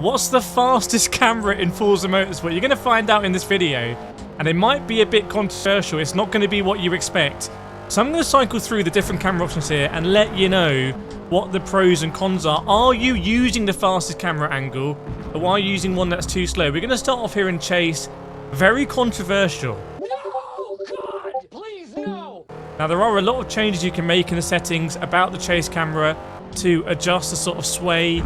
What's the fastest camera in Forza Motorsport? You're going to find out in this video, and it might be a bit controversial. It's not going to be what you expect. So I'm going to cycle through the different camera options here and let you know what the pros and cons are. Are you using the fastest camera angle, or are you using one that's too slow? We're going to start off here in chase. Very controversial. No! God, please, no! Now, there are a lot of changes you can make in the settings about the chase camera to adjust the sort of sway.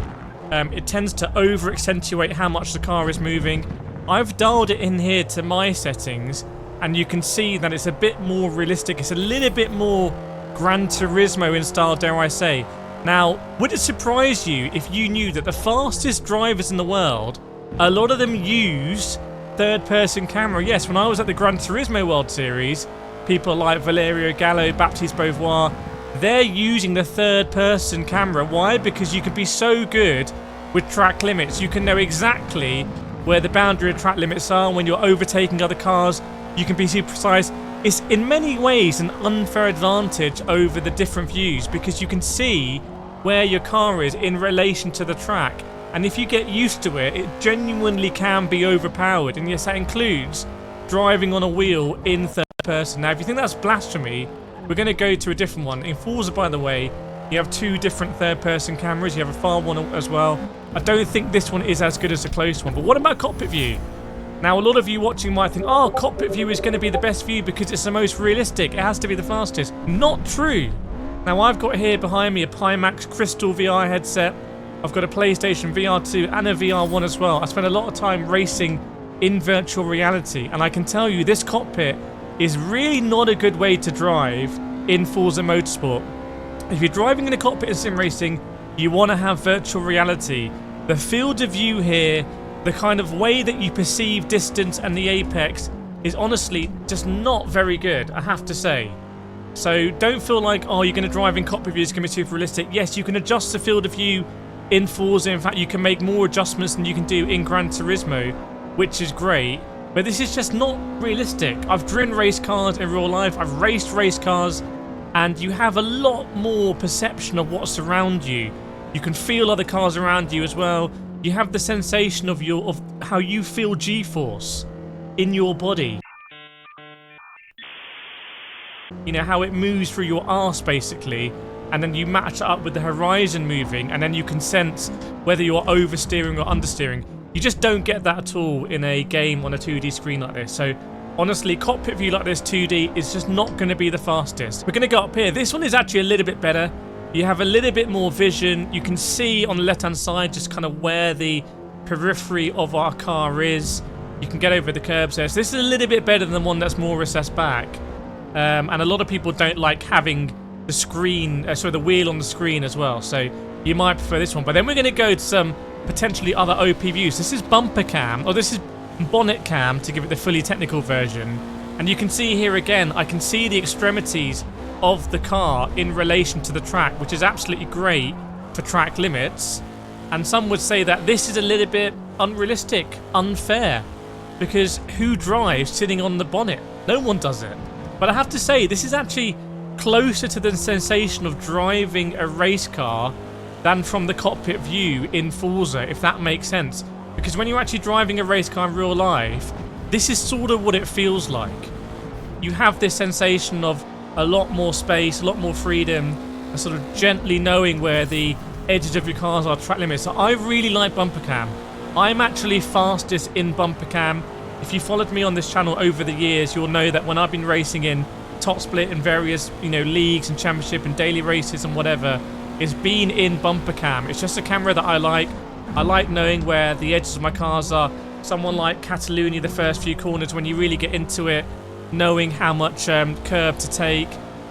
It tends to over-accentuate how much the car is moving. I've dialed it in here to my settings, and you can see that it's a bit more realistic. It's a little bit more Gran Turismo in style, dare I say. Now, would it surprise you if you knew that the fastest drivers in the world, a lot of them use third-person camera? Yes, when I was at the Gran Turismo World Series, people like Valerio Gallo, Baptiste Beauvoir, they're using the third-person camera. Why? Because you can be so good with track limits. You can know exactly where the boundary of track limits are. When you're overtaking other cars, you can be super precise. It's in many ways an unfair advantage over the different views because you can see where your car is in relation to the track. And if you get used to it, it genuinely can be overpowered. And yes, that includes driving on a wheel in third person. Now, if you think that's blasphemy, we're going to go to a different one. In Forza, by the way, you have two different third-person cameras. You have a far one as well. I don't think this one is as good as the close one. But what about cockpit view? Now, a lot of you watching might think, oh, cockpit view is going to be the best view because it's the most realistic. It has to be the fastest. Not true. Now, I've got here behind me a Pimax Crystal VR headset. I've got a PlayStation VR2 and a VR1 as well. I spend a lot of time racing in virtual reality. And I can tell you, this cockpit is really not a good way to drive in Forza Motorsport. If you're driving in a cockpit in sim racing, you want to have virtual reality. The field of view here, the kind of way that you perceive distance and the apex is honestly just not very good, I have to say. So don't feel like, oh, you're going to drive in cockpit view, it's going to be super realistic. Yes, you can adjust the field of view in Forza. In fact, you can make more adjustments than you can do in Gran Turismo, which is great. But this is just not realistic. I've driven race cars in real life. I've raced race cars. And you have a lot more perception of what's around you. You can feel other cars around you as well. You have the sensation of how you feel G-force in your body. You know, how it moves through your arse, basically. And then you match it up with the horizon moving. And then you can sense whether you're oversteering or understeering. You just don't get that at all in a game on a 2D screen like this. So, honestly, cockpit view like this 2D is just not going to be the fastest. We're going to go up here. This one is actually a little bit better. You have a little bit more vision. You can see on the left-hand side just kind of where the periphery of our car is. You can get over the curbs there. So this is a little bit better than the one that's more recessed back. And a lot of people don't like having the screen, the wheel on the screen as well. So you might prefer this one. But then we're going to go to some potentially other OP views. This is bumper cam, or this is bonnet cam to give it the fully technical version. And you can see here again, I can see the extremities of the car in relation to the track, which is absolutely great for track limits. And some would say that this is a little bit unrealistic, unfair, because who drives sitting on the bonnet? No one does it. But I have to say, this is actually closer to the sensation of driving a race car than from the cockpit view in Forza, if that makes sense. Because when you're actually driving a race car in real life, this is sort of what it feels like. You have this sensation of a lot more space, a lot more freedom, and sort of gently knowing where the edges of your cars are, track limits. So I really like bumper cam. I'm actually fastest in bumper cam. If you followed me on this channel over the years, you'll know that when I've been racing in top split and various, leagues and championship and daily races and whatever, it's been in bumper cam. It's just a camera that I like. I like knowing where the edges of my cars are. Someone like Catalonia, the first few corners, when you really get into it, knowing how much curb to take,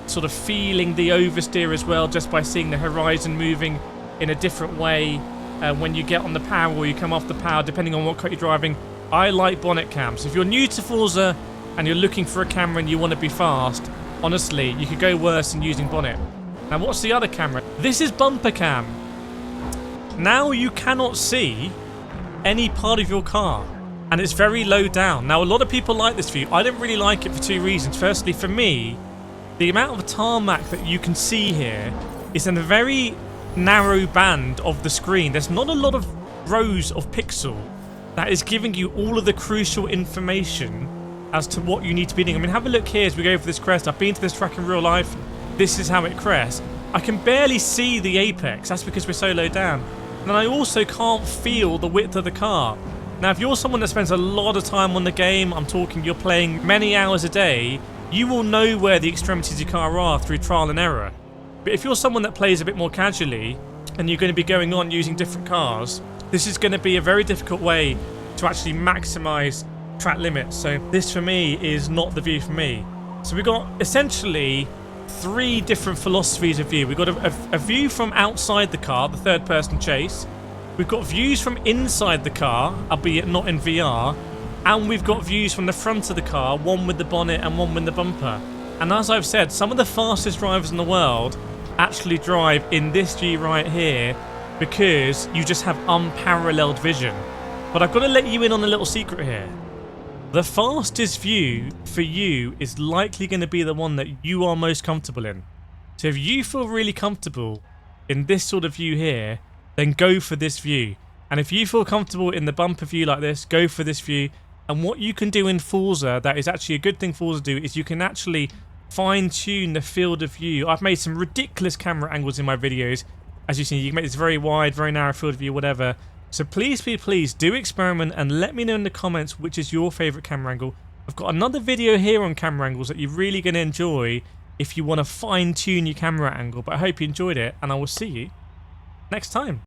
sort of feeling the oversteer as well, just by seeing the horizon moving in a different way. When you get on the power or you come off the power, depending on what car you're driving. I like bonnet cams. If you're new to Forza and you're looking for a camera and you want to be fast, honestly, you could go worse than using bonnet. Now, what's the other camera? This is bumper cam. Now you cannot see any part of your car, and it's very low down. Now, a lot of people like this view. I don't really like it for two reasons. Firstly, for me, the amount of tarmac that you can see here is in a very narrow band of the screen. There's not a lot of rows of pixel that is giving you all of the crucial information as to what you need to be doing. I mean, have a look here as we go for this crest. I've been to this track in real life. This is how it crests. I can barely see the apex. That's because we're so low down. And I also can't feel the width of the car. Now, if you're someone that spends a lot of time on the game, I'm talking you're playing many hours a day, you will know where the extremities of your car are through trial and error. But if you're someone that plays a bit more casually, and you're going to be going on using different cars, this is going to be a very difficult way to actually maximize track limits. So this for me is not the view for me. So we've got essentially 3 different philosophies of view. We've got a view from outside the car, the third person chase. We've got views from inside the car, albeit not in VR. And we've got views from the front of the car, one with the bonnet and one with the bumper. And as I've said, some of the fastest drivers in the world actually drive in this view right here because you just have unparalleled vision. But I've got to let you in on a little secret here. The fastest view for you is likely going to be the one that you are most comfortable in. So if you feel really comfortable in this sort of view here, then go for this view. And if you feel comfortable in the bumper view like this, go for this view. And what you can do in Forza, that is actually a good thing Forza do, is you can actually fine-tune the field of view. I've made some ridiculous camera angles in my videos. As you see, you can make this very wide, very narrow field of view, whatever. So please, please do experiment and let me know in the comments which is your favourite camera angle. I've got another video here on camera angles that you're really going to enjoy if you want to fine-tune your camera angle. But I hope you enjoyed it, and I will see you next time.